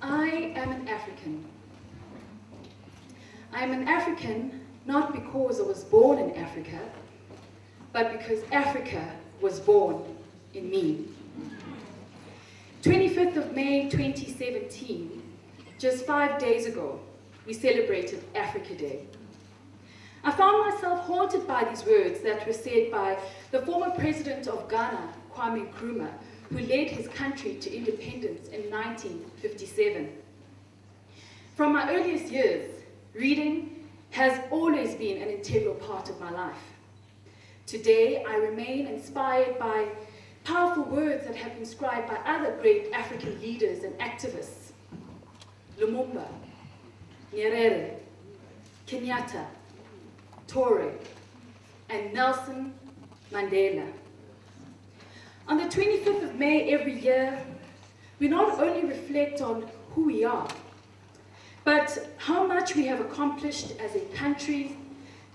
I am an African. I am an African not because I was born in Africa, but because Africa was born in me. 25th of May 2017, just 5 days ago, we celebrated Africa Day. I found myself haunted by these words that were said by the former president of Ghana, Kwame Nkrumah, who led his country to independence in 1957. From my earliest years, reading has always been an integral part of my life. Today, I remain inspired by powerful words that have been scribed by other great African leaders and activists. Lumumba, Nyerere, Kenyatta, Toure, and Nelson Mandela. On the 25th of May every year, we not only reflect on who we are, but how much we have accomplished as a country,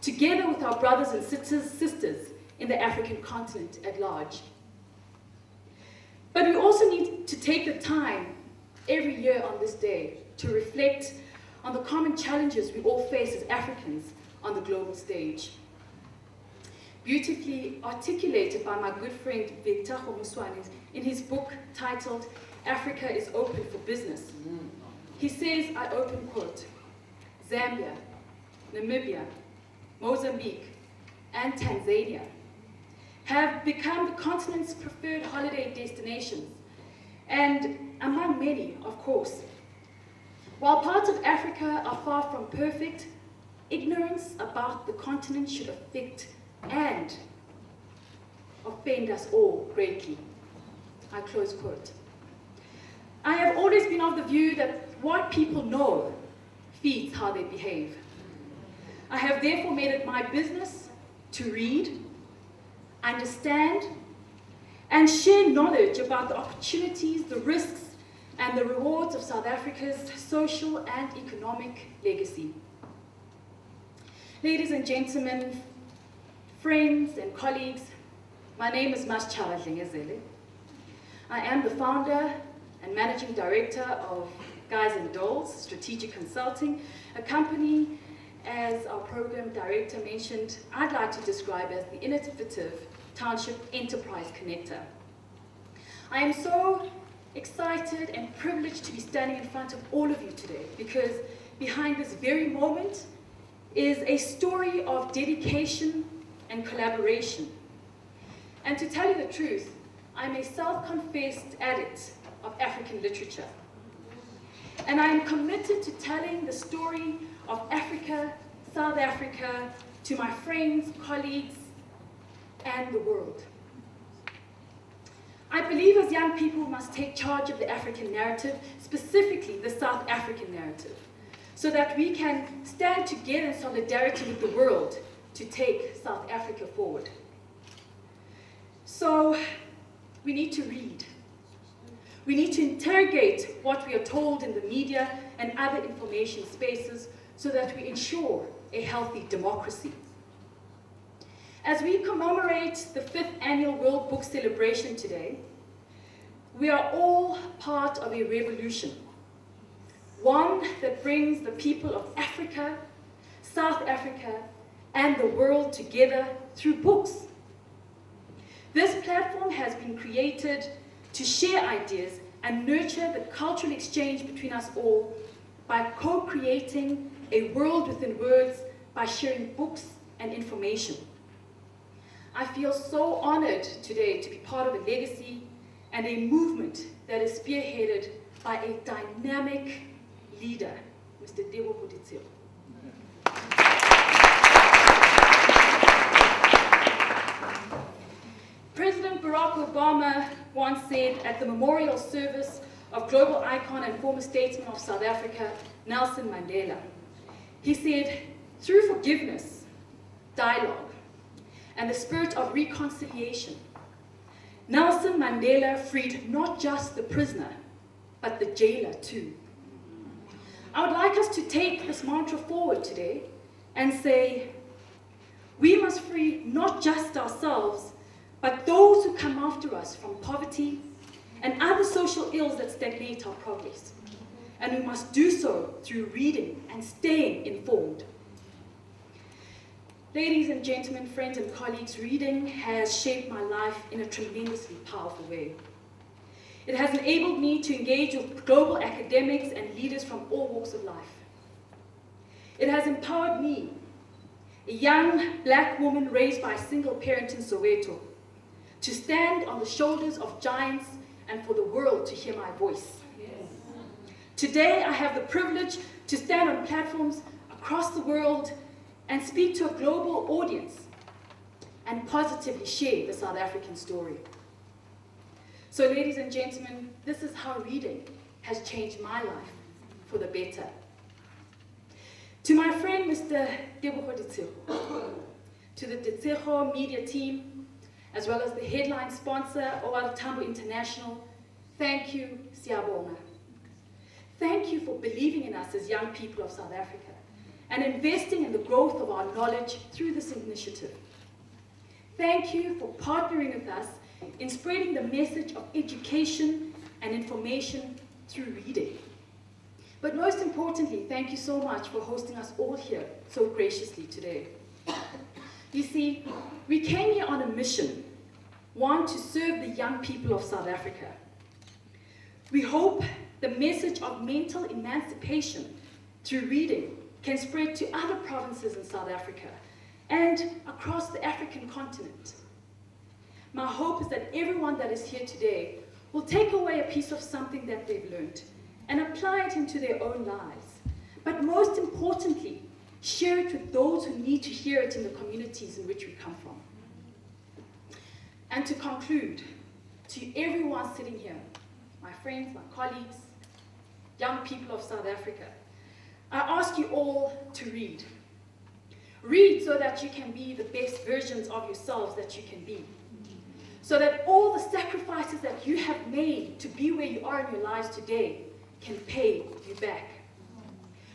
together with our brothers and sisters in the African continent at large. But we also need to take the time every year on this day to reflect on the common challenges we all face as Africans on the global stage. Beautifully articulated by my good friend Victor Muswane in his book titled Africa is Open for Business. He says, I open quote, Zambia, Namibia, Mozambique, and Tanzania have become the continent's preferred holiday destinations, and among many, of course. While parts of Africa are far from perfect, ignorance about the continent should affect and offend us all greatly. I close quote. I have always been of the view that what people know feeds how they behave. I have therefore made it my business to read, understand, and share knowledge about the opportunities, the risks, and the rewards of South Africa's social and economic legacy. Ladies and gentlemen, friends and colleagues, my name is Maschala Dlengezele. I am the founder and managing director of Guys and Dolls Strategic Consulting, a company, as our program director mentioned, I'd like to describe as the innovative township enterprise connector. I am so excited and privileged to be standing in front of all of you today because behind this very moment is a story of dedication and collaboration. And to tell you the truth, I'm a self-confessed addict of African literature. And I am committed to telling the story of Africa, South Africa, to my friends, colleagues, and the world. I believe as young people must take charge of the African narrative, specifically the South African narrative, so that we can stand together in solidarity with the world to take South Africa forward. So we need to read. We need to interrogate what we are told in the media and other information spaces so that we ensure a healthy democracy. As we commemorate the 5th Annual World Book Celebration today, we are all part of a revolution, one that brings the people of Africa, South Africa, and the world together through books. This platform has been created to share ideas and nurture the cultural exchange between us all by co-creating a world within words by sharing books and information. I feel so honored today to be part of a legacy and a movement that is spearheaded by a dynamic leader, Mr. Teboho Modise. President Barack Obama once said at the memorial service of global icon and former statesman of South Africa, Nelson Mandela, he said, through forgiveness, dialogue, and the spirit of reconciliation, Nelson Mandela freed not just the prisoner, but the jailer too. I would like us to take this mantra forward today and say, we must free not just ourselves, but those who come after us from poverty and other social ills that stagnate our progress. and we must do so through reading and staying informed. Ladies and gentlemen, friends and colleagues, reading has shaped my life in a tremendously powerful way. It has enabled me to engage with global academics and leaders from all walks of life. It has empowered me, a young black woman raised by a single parent in Soweto, to stand on the shoulders of giants and for the world to hear my voice. Yes. Today, I have the privilege to stand on platforms across the world and speak to a global audience and positively share the South African story. So, ladies and gentlemen, this is how reading has changed my life for the better. To my friend, Mr. Tebogo Ditseho, to the Ditseho media team, as well as the headline sponsor, OR Tambo International, thank you, Siyabonga. Thank you for believing in us as young people of South Africa and investing in the growth of our knowledge through this initiative. Thank you for partnering with us in spreading the message of education and information through reading. But most importantly, thank you so much for hosting us all here so graciously today. You see, we came here on a mission, one, to serve the young people of South Africa. We hope the message of mental emancipation through reading can spread to other provinces in South Africa and across the African continent. My hope is that everyone that is here today will take away a piece of something that they've learned and apply it into their own lives. But most importantly, share it with those who need to hear it in the communities in which we come from. And to conclude, to everyone sitting here, my friends, my colleagues, young people of South Africa, I ask you all to read. Read so that you can be the best versions of yourselves that you can be. So that all the sacrifices that you have made to be where you are in your lives today can pay you back.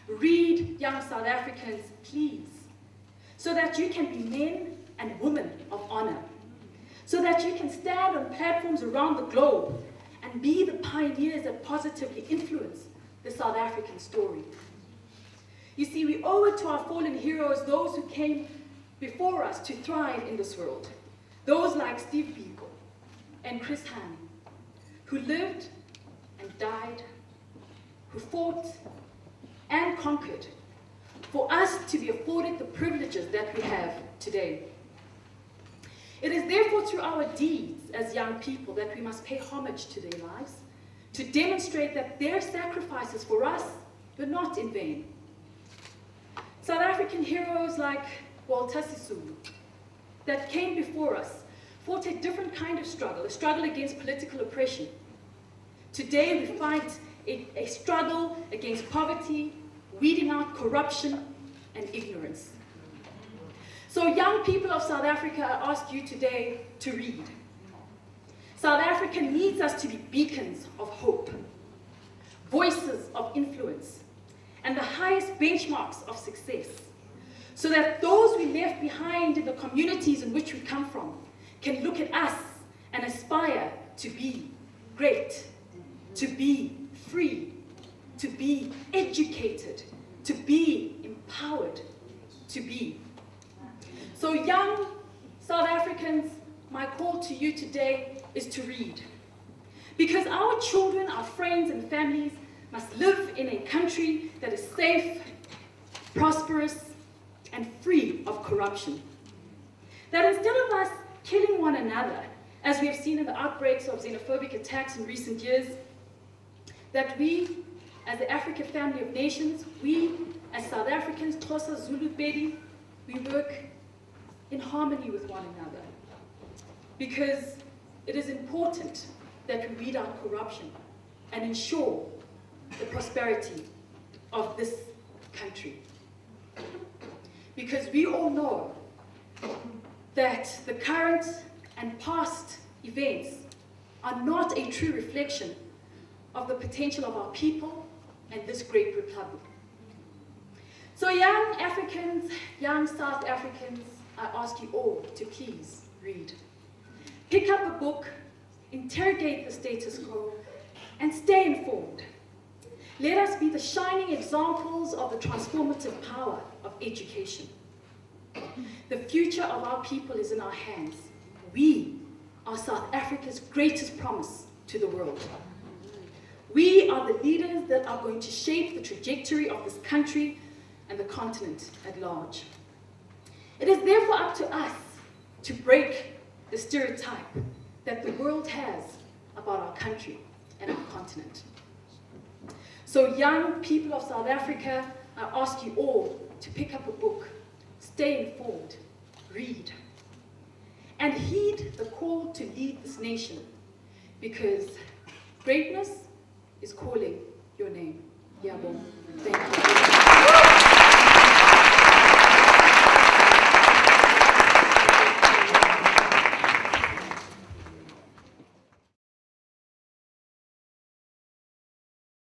Read, young South Africans, please, so that you can be men and women of honor, so that you can stand on platforms around the globe and be the pioneers that positively influence the South African story. You see, we owe it to our fallen heroes, those who came before us to thrive in this world, those like Steve Biko and Chris Hani, who lived and died, who fought and conquered, for us to be afforded the privileges that we have today. It is therefore through our deeds as young people that we must pay homage to their lives, to demonstrate that their sacrifices for us were not in vain. South African heroes like Walter Sisulu, that came before us, fought a different kind of struggle, a struggle against political oppression. Today we fight a struggle against poverty, weeding out corruption and ignorance. So young people of South Africa, I ask you today to read. South Africa needs us to be beacons of hope, voices of influence, and the highest benchmarks of success, so that those we left behind in the communities in which we come from can look at us and aspire to be great, to be free, to be educated, to be empowered, to be. So young South Africans, my call to you today is to read. Because our children, our friends and families must live in a country that is safe, prosperous, and free of corruption. That instead of us killing one another, as we have seen in the outbreaks of xenophobic attacks in recent years, that we, as the Africa family of nations, we, as South Africans, Xhosa, Zulu, Pedi, we work in harmony with one another. Because it is important that we weed out corruption and ensure the prosperity of this country. Because we all know that the current and past events are not a true reflection of the potential of our people and this great republic. So young Africans, young South Africans, I ask you all to please read. Pick up a book, interrogate the status quo, and stay informed. Let us be the shining examples of the transformative power of education. The future of our people is in our hands. We are South Africa's greatest promise to the world. We are the leaders that are going to shape the trajectory of this country and the continent at large. It is therefore up to us to break the stereotype that the world has about our country and our continent. So young people of South Africa, I ask you all to pick up a book, stay informed, read, and heed the call to lead this nation, because greatness is calling your name. Yabo. Thank you.